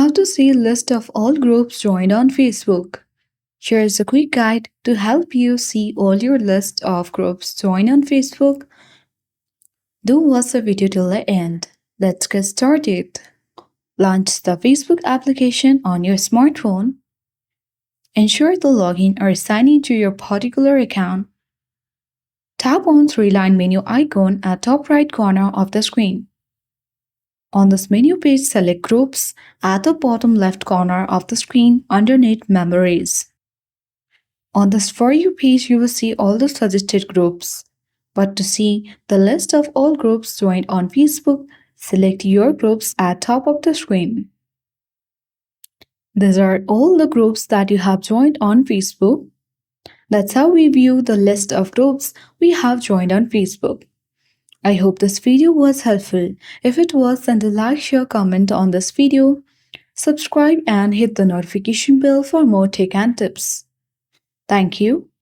How to see list of all groups joined on Facebook. Here is a quick guide to help you see all your list of groups joined on Facebook. Do watch the video till the end. Let's get started. Launch the Facebook application on your smartphone. Ensure the login or sign in to your particular account. Tap on three-line menu icon at top right corner of the screen. On this menu page, select Groups at the bottom left corner of the screen underneath Memories. On this For You page, you will see all the suggested groups. But to see the list of all groups joined on Facebook, select Your Groups at top of the screen. These are all the groups that you have joined on Facebook. That's how we view the list of groups we have joined on Facebook. I hope this video was helpful. If it was, then like, share, comment on this video, subscribe and hit the notification bell for more tech and tips. Thank you.